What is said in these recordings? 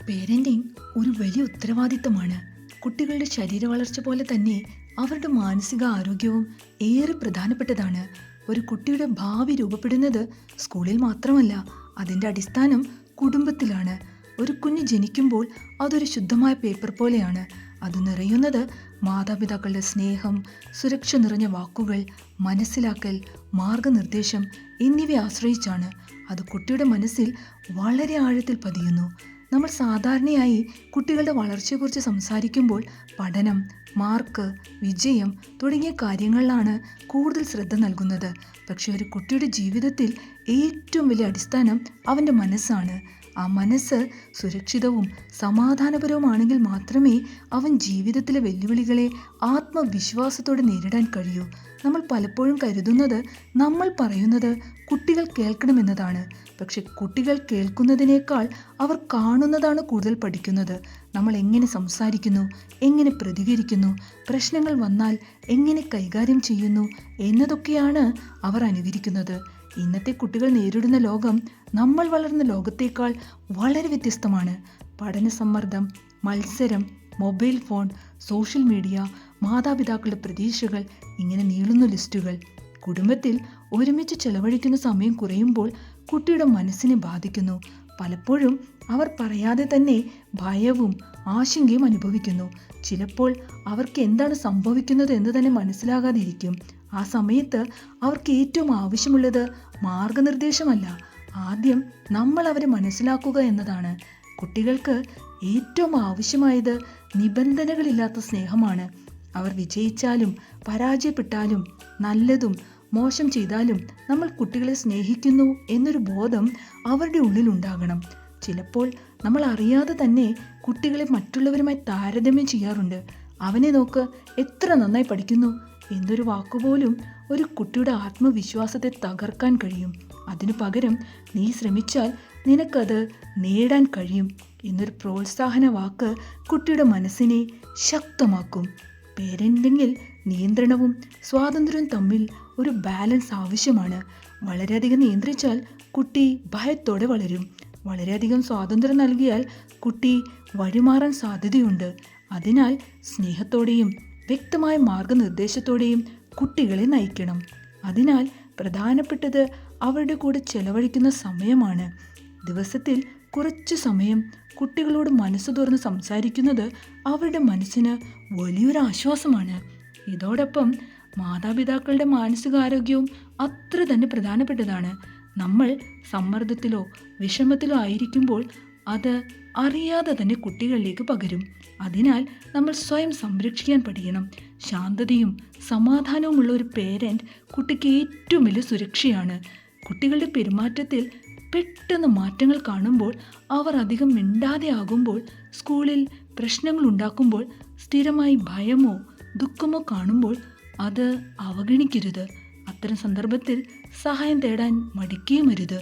Parenting ഒരു വലിയ ഉത്തരവാദിത്തമാണ്. കുട്ടികളുടെ ശരീര വളർച്ച പോലെ തന്നെ അവരുടെ മാനസിക ആരോഗ്യവും ഏറെ പ്രധാനപ്പെട്ടതാണ്. ഒരു കുട്ടിയുടെ ഭാവി രൂപപ്പെടുന്നത് സ്കൂളിൽ മാത്രമല്ല, അതിൻ്റെ അടിസ്ഥാനം കുടുംബത്തിലാണ്. ഒരു കുഞ്ഞ് ജനിക്കുമ്പോൾ അതൊരു ശുദ്ധമായ പേപ്പർ പോലെയാണ്. അത് നിറയുന്നത് മാതാപിതാക്കളുടെ സ്നേഹം, സുരക്ഷ നിറഞ്ഞ വാക്കുകൾ, മനസ്സിലാക്കൽ, മാർഗനിർദ്ദേശം എന്നിവയെ ആശ്രയിച്ചാണ്. അത് കുട്ടിയുടെ മനസ്സിൽ വളരെ ആഴത്തിൽ പതിയുന്നു. നമ്മൾ സാധാരണയായി കുട്ടികളുടെ വളർച്ചയെക്കുറിച്ച് സംസാരിക്കുമ്പോൾ പഠനം, മാർക്ക്, വിജയം തുടങ്ങിയ കാര്യങ്ങളിലാണ് കൂടുതൽ ശ്രദ്ധ നൽകുന്നത്. പക്ഷേ ഒരു കുട്ടിയുടെ ജീവിതത്തിൽ ഏറ്റവും വലിയ അടിസ്ഥാനം അവൻ്റെ മനസ്സാണ്. ആ മനസ്സ് സുരക്ഷിതവും സമാധാനപരവുമാണെങ്കിൽ മാത്രമേ അവൻ ജീവിതത്തിലെ വെല്ലുവിളികളെ ആത്മവിശ്വാസത്തോടെ നേരിടാൻ കഴിയൂ. നമ്മൾ പലപ്പോഴും കരുതുന്നത് നമ്മൾ പറയുന്നത് കുട്ടികൾ കേൾക്കണമെന്നതാണ്. പക്ഷെ കുട്ടികൾ കേൾക്കുന്നതിനേക്കാൾ അവർ കാണുന്നതാണ് കൂടുതൽ പഠിക്കുന്നത്. നമ്മൾ എങ്ങനെ സംസാരിക്കുന്നു, എങ്ങനെ പ്രതികരിക്കുന്നു, പ്രശ്നങ്ങൾ വന്നാൽ എങ്ങനെ കൈകാര്യം ചെയ്യുന്നു എന്നതൊക്കെയാണ് അവർ അനുകരിക്കുന്നത്. ഇന്നത്തെ കുട്ടികൾ നേരിടുന്ന ലോകം നമ്മൾ വളർന്ന ലോകത്തേക്കാൾ വളരെ വ്യത്യസ്തമാണ്. പഠന സമ്മർദ്ദം, മത്സരം, മൊബൈൽ ഫോൺ, സോഷ്യൽ മീഡിയ, മാതാപിതാക്കളുടെ പ്രതീക്ഷകൾ, ഇങ്ങനെ നീളുന്ന ലിസ്റ്റുകൾ. കുടുംബത്തിൽ ഒരുമിച്ച് ചെലവഴിക്കുന്ന സമയം കുറയുമ്പോൾ കുട്ടിയുടെ മനസ്സിനെ ബാധിക്കുന്നു. പലപ്പോഴും അവർ പറയാതെ തന്നെ ഭയവും ആശങ്കയും അനുഭവിക്കുന്നു. ചിലപ്പോൾ അവർക്ക് എന്താണ് സംഭവിക്കുന്നത് എന്ന് തന്നെ മനസ്സിലാകാതിരിക്കും. ആ സമയത്ത് അവർക്ക് ഏറ്റവും ആവശ്യമുള്ളത് മാർഗനിർദ്ദേശമല്ല, ആദ്യം നമ്മൾ അവരെ മനസ്സിലാക്കുക എന്നതാണ്. കുട്ടികൾക്ക് ഏറ്റവും ആവശ്യമായത് നിബന്ധനകളില്ലാത്ത സ്നേഹമാണ്. അവർ വിജയിച്ചാലും പരാജയപ്പെട്ടാലും നല്ലതും മോശം ചെയ്താലും നമ്മൾ കുട്ടികളെ സ്നേഹിക്കുന്നു എന്നൊരു ബോധം അവരുടെ ഉള്ളിൽ ഉണ്ടാകണം. ചിലപ്പോൾ നമ്മൾ അറിയാതെ തന്നെ കുട്ടികളെ മറ്റുള്ളവരുമായി താരതമ്യം ചെയ്യാറുണ്ട്. അവനെ നോക്ക്, എത്ര നന്നായി പഠിക്കുന്നു എന്നൊരു വാക്കുപോലും ഒരു കുട്ടിയുടെ ആത്മവിശ്വാസത്തെ തകർക്കാൻ കഴിയും. അതിനു പകരം നീ ശ്രമിച്ചാൽ നിനക്കത് നേടാൻ കഴിയും എന്നൊരു പ്രോത്സാഹന വാക്ക് കുട്ടിയുടെ മനസ്സിനെ ശക്തമാക്കും. പേരന്റിങ്ങിൽ നിയന്ത്രണവും സ്വാതന്ത്ര്യവും തമ്മിൽ ഒരു ബാലൻസ് ആവശ്യമാണ്. വളരെയധികം നിയന്ത്രിച്ചാൽ കുട്ടി ഭയത്തോടെ വളരും. വളരെയധികം സ്വാതന്ത്ര്യം നൽകിയാൽ കുട്ടി വഴിമാറാൻ സാധ്യതയുണ്ട്. അതിനാൽ സ്നേഹത്തോടെയും വ്യക്തമായ മാർഗനിർദ്ദേശത്തോടെയും കുട്ടികളെ നയിക്കണം. അതിനാൽ പ്രധാനപ്പെട്ടത് അവരുടെ കൂടെ ചെലവഴിക്കുന്ന സമയമാണ്. ദിവസത്തിൽ കുറച്ച് സമയം കുട്ടികളോട് മനസ്സ് തുറന്ന് സംസാരിക്കുന്നത് അവരുടെ മനസ്സിന് വലിയൊരു ആശ്വാസമാണ്. ഇതോടൊപ്പം മാതാപിതാക്കളുടെ മാനസികാരോഗ്യവും അത്ര തന്നെ പ്രധാനപ്പെട്ടതാണ്. നമ്മൾ സമ്മർദ്ദത്തിലോ വിഷമത്തിലോ ആയിരിക്കുമ്പോൾ അത് അറിയാതെ തന്നെ കുട്ടികളിലേക്ക് പകരും. അതിനാൽ നമ്മൾ സ്വയം സംരക്ഷിക്കാൻ പഠിക്കണം. ശാന്തതയും സമാധാനവുമുള്ള ഒരു പേരന്റ് കുട്ടിക്ക് ഏറ്റവും വലിയ സുരക്ഷയാണ്. കുട്ടികളുടെ പെരുമാറ്റത്തിൽ പെട്ടെന്ന് മാറ്റങ്ങൾ കാണുമ്പോൾ, അവർ അധികം മിണ്ടാതെ ആകുമ്പോൾ, സ്കൂളിൽ പ്രശ്നങ്ങൾ ഉണ്ടാക്കുമ്പോൾ, സ്ഥിരമായി ഭയമോ ദുഃഖമോ കാണുമ്പോൾ അത് അവഗണിക്കരുത്. അത്തരം സന്ദർഭത്തിൽ സഹായം തേടാൻ മടിക്കുകയും അരുത്.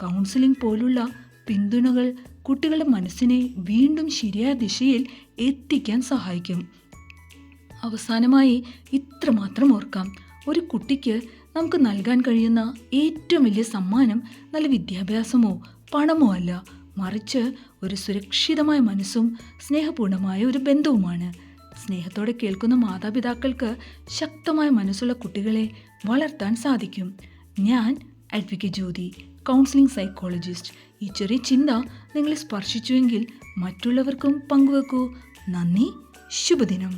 കൗൺസിലിംഗ് പോലുള്ള പിന്തുണകൾ കുട്ടികളുടെ മനസ്സിനെ വീണ്ടും ശരിയായ ദിശയിൽ എത്തിക്കാൻ സഹായിക്കും. അവസാനമായി ഇത്രമാത്രം ഓർക്കാം, ഒരു കുട്ടിക്ക് നമുക്ക് നൽകാൻ കഴിയുന്ന ഏറ്റവും വലിയ സമ്മാനം നല്ല വിദ്യാഭ്യാസമോ പണമോ അല്ല, മറിച്ച് ഒരു സുരക്ഷിതമായ മനസ്സും സ്നേഹപൂർണമായ ഒരു ബന്ധവുമാണ്. സ്നേഹത്തോടെ കേൾക്കുന്ന മാതാപിതാക്കൾക്ക് ശക്തമായ മനസ്സുള്ള കുട്ടികളെ വളർത്താൻ സാധിക്കും. ഞാൻ അഡ്വക്കേറ്റ് ജ്യോതി, കൗൺസിലിംഗ് സൈക്കോളജിസ്റ്റ്. ഈ ചെറിയ ചിന്ത നിങ്ങളെ സ്പർശിച്ചുവെങ്കിൽ മറ്റുള്ളവർക്കും പങ്കുവെക്കൂ. നന്ദി. ശുഭദിനം.